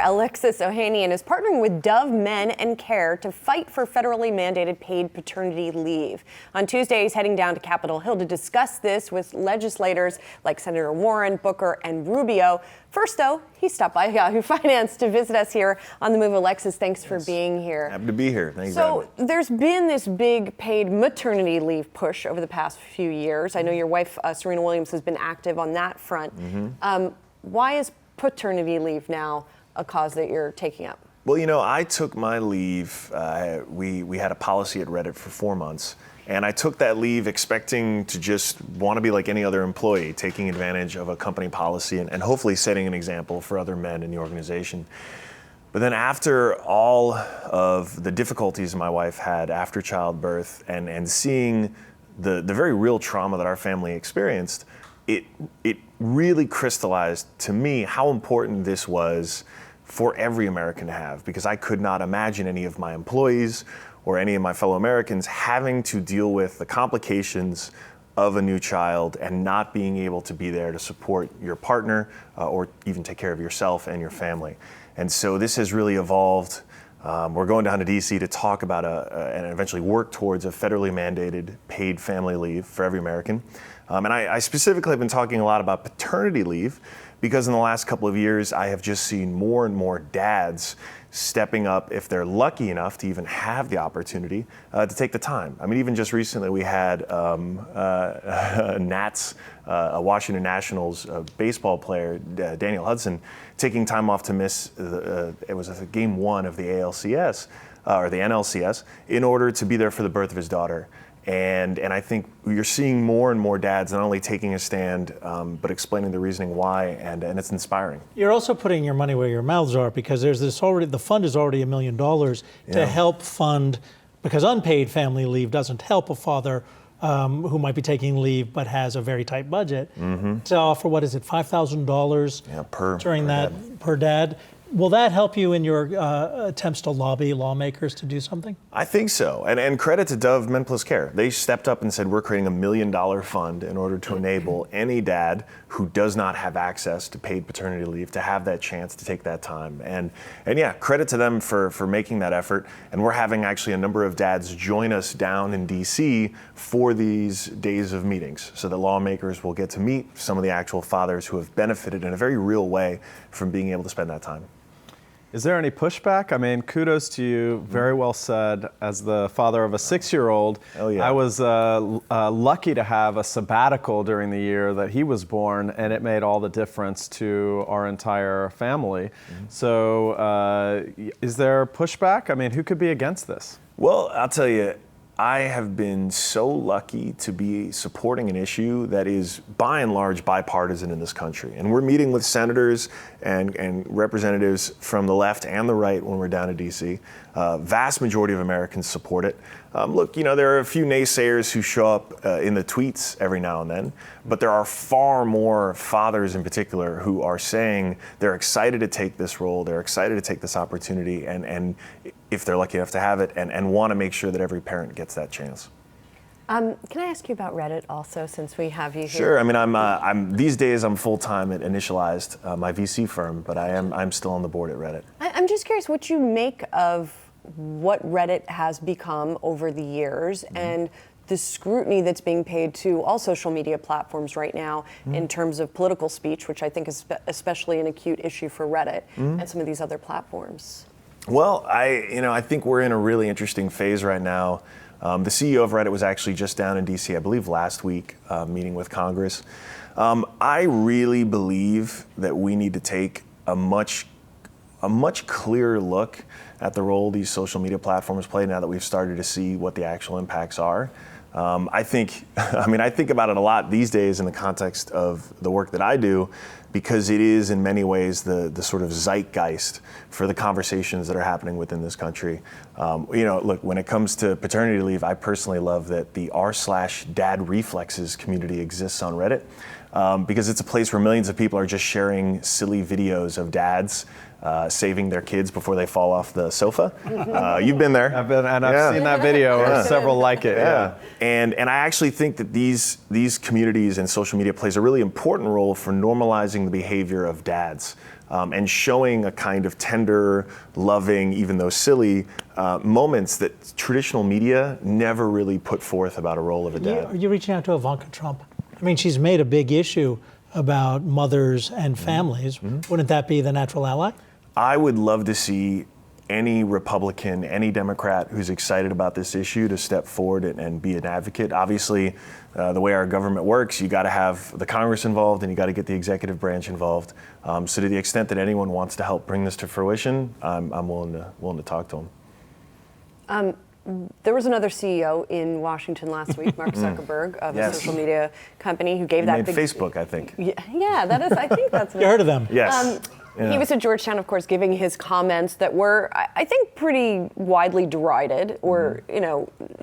Alexis Ohanian is partnering with Dove Men and Care to fight for federally mandated paid paternity leave. On Tuesday, he's heading down to Capitol Hill to discuss this with legislators like Senator Warren, Booker, and Rubio. First, though, he stopped by Yahoo Finance to visit us here on The Move. Alexis, thanks for being here. Happy to be here. Thank you. So there's been this big paid maternity leave push over the past few years. I know your wife, Serena Williams, has been active on that front. Why is paternity leave now a cause that you're taking up? Well, you know, I took my leave. We had a policy at Reddit for 4 months, and I took that leave expecting to just want to be like any other employee, taking advantage of a company policy and hopefully setting an example for other men in the organization. But then after all of the difficulties my wife had after childbirth and seeing the very real trauma that our family experienced, it really crystallized to me how important this was for every American to have, because I could not imagine any of my employees or any of my fellow Americans having to deal with the complications of a new child and not being able to be there to support your partner or even take care of yourself and your family. And so this has really evolved. We're going down to DC to talk about and eventually work towards a federally mandated paid family leave for every American. And I specifically have been talking a lot about paternity leave because in the last couple of years, I have just seen more and more dads stepping up if they're lucky enough to even have the opportunity to take the time. I mean, even just recently we had Nats, a Washington Nationals baseball player, Daniel Hudson, taking time off to miss, it was game 1 of the ALCS, or the NLCS, in order to be there for the birth of his daughter. And I think you're seeing more and more dads not only taking a stand, but explaining the reasoning why, and it's inspiring. You're also putting your money where your mouths are, because there's this already, the fund is already $1 million to help fund, because unpaid family leave doesn't help a father who might be taking leave but has a very tight budget, to offer, what is it, $5,000 per dad. Will that help you in your attempts to lobby lawmakers to do something? I think so. And credit to Dove Men Plus Care. They stepped up and said, we're creating $1 million fund in order to enable any dad who does not have access to paid paternity leave to have that chance to take that time. And yeah, credit to them for making that effort. And we're having actually a number of dads join us down in DC for these days of meetings, so that lawmakers will get to meet some of the actual fathers who have benefited in a very real way from being able to spend that time. Is there any pushback? I mean, kudos to you. Very well said. As the father of a 6-year-old, I was lucky to have a sabbatical during the year that he was born, and it made all the difference to our entire family. So is there pushback? I mean, who could be against this? Well, I'll tell you, I have been so lucky to be supporting an issue that is by and large bipartisan in this country. And we're meeting with senators and representatives from the left and the right when we're down in DC. Vast majority of Americans support it. Look, you know, there are a few naysayers who show up in the tweets every now and then, but there are far more fathers in particular who are saying they're excited to take this role, they're excited to take this opportunity, and if they're lucky enough to have it, and want to make sure that every parent gets that chance. Can I ask you about Reddit also, since we have you here? Sure. I mean, I'm these days I'm full time at Initialized, my VC firm, but I'm still on the board at Reddit. I'm just curious what you make of what Reddit has become over the years and the scrutiny that's being paid to all social media platforms right now in terms of political speech, which I think is especially an acute issue for Reddit and some of these other platforms. Well, I think we're in a really interesting phase right now. The CEO of Reddit was actually just down in DC, I believe last week, meeting with Congress. I really believe that we need to take a much clearer look at the role these social media platforms play now that we've started to see what the actual impacts are. I think about it a lot these days in the context of the work that I do, because it is in many ways the sort of zeitgeist for the conversations that are happening within this country. Look, when it comes to paternity leave, I personally love that the r/dad reflexes community exists on Reddit. Because it's a place where millions of people are just sharing silly videos of dads saving their kids before they fall off the sofa. You've been there. I've seen that video, or several like it. Yeah. And I actually think that these communities and social media plays a really important role for normalizing the behavior of dads. And showing a kind of tender, loving, even though silly, moments that traditional media never really put forth about a role of a dad. Are you reaching out to Ivanka Trump? I mean, she's made a big issue about mothers and families. Wouldn't that be the natural ally? I would love to see any Republican, any Democrat who's excited about this issue to step forward and be an advocate. Obviously, the way our government works, you got to have the Congress involved and you got to get the executive branch involved. So to the extent that anyone wants to help bring this to fruition, I'm willing to talk to them. There was another CEO in Washington last week, Mark Zuckerberg of a social media company, who gave he that made big Facebook, I think. Yeah, that is. I think that's. You heard of them? Yes. He was at Georgetown, of course, giving his comments that were, I think, pretty widely derided or,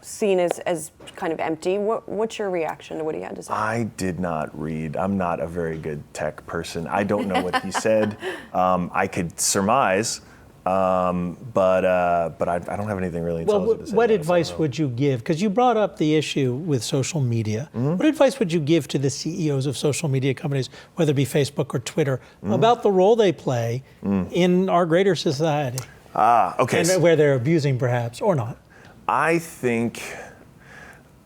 seen as kind of empty. What's your reaction to what he had to say? I did not read. I'm not a very good tech person. I don't know what he said. I could surmise, but I don't have anything really intelligent to say. What advice would you give? Because you brought up the issue with social media. What advice would you give to the CEOs of social media companies, whether it be Facebook or Twitter, about the role they play in our greater society? Okay. And where they're abusing, perhaps, or not. I think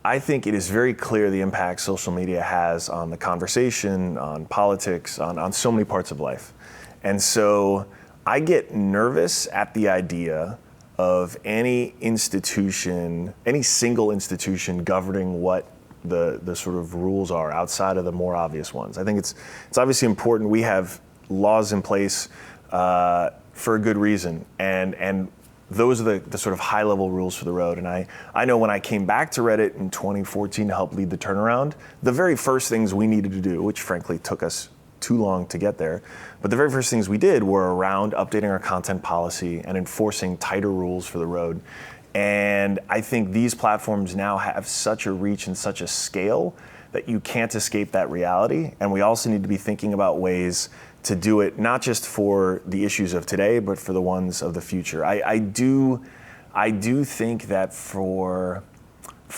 it is very clear the impact social media has on the conversation, on politics, on so many parts of life. And so I get nervous at the idea of any institution, any single institution governing what the sort of rules are outside of the more obvious ones. I think it's obviously important we have laws in place for a good reason, and those are the sort of high-level rules for the road. And I know when I came back to Reddit in 2014 to help lead the turnaround, the very first things we needed to do, which frankly took us too long to get there, but the very first things we did were around updating our content policy and enforcing tighter rules for the road. And I think these platforms now have such a reach and such a scale that you can't escape that reality. And we also need to be thinking about ways to do it, not just for the issues of today, but for the ones of the future. I do think that for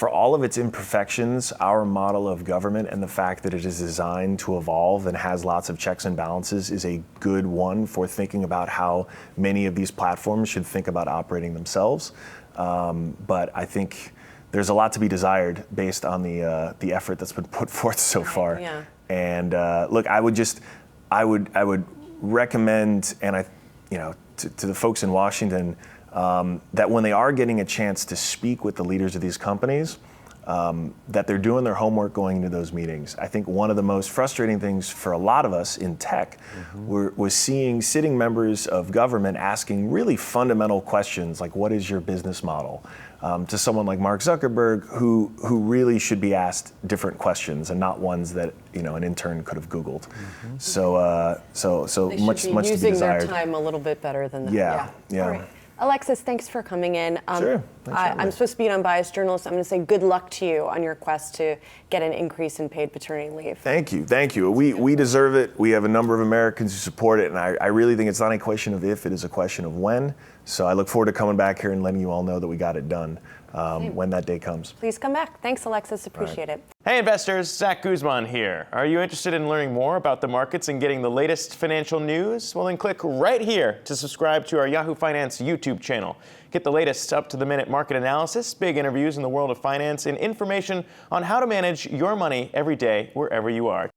all of its imperfections, our model of government and the fact that it is designed to evolve and has lots of checks and balances is a good one for thinking about how many of these platforms should think about operating themselves. But I think there's a lot to be desired based on the effort that's been put forth so far. Yeah. And look, I would recommend, and to the folks in Washington, that when they are getting a chance to speak with the leaders of these companies, that they're doing their homework going into those meetings. I think one of the most frustrating things for a lot of us in tech was seeing sitting members of government asking really fundamental questions like, what is your business model? To someone like Mark Zuckerberg, who really should be asked different questions and not ones that an intern could have Googled. So They much should be to be using desired. their time a little bit better than that. Yeah. All right. Alexis, thanks for coming in. Sure. I'm supposed to be an unbiased journalist. I'm going to say good luck to you on your quest to get an increase in paid paternity leave. Thank you. We deserve it. We have a number of Americans who support it, and I really think it's not a question of if, it is a question of when. So I look forward to coming back here and letting you all know that we got it done when that day comes. Please come back. Thanks, Alexis. Appreciate it. Hey investors, Zach Guzman here. Are you interested in learning more about the markets and getting the latest financial news? Well, then click right here to subscribe to our Yahoo Finance YouTube channel. Get the latest up-to-the-minute market analysis, big interviews in the world of finance, and information on how to manage your money every day wherever you are.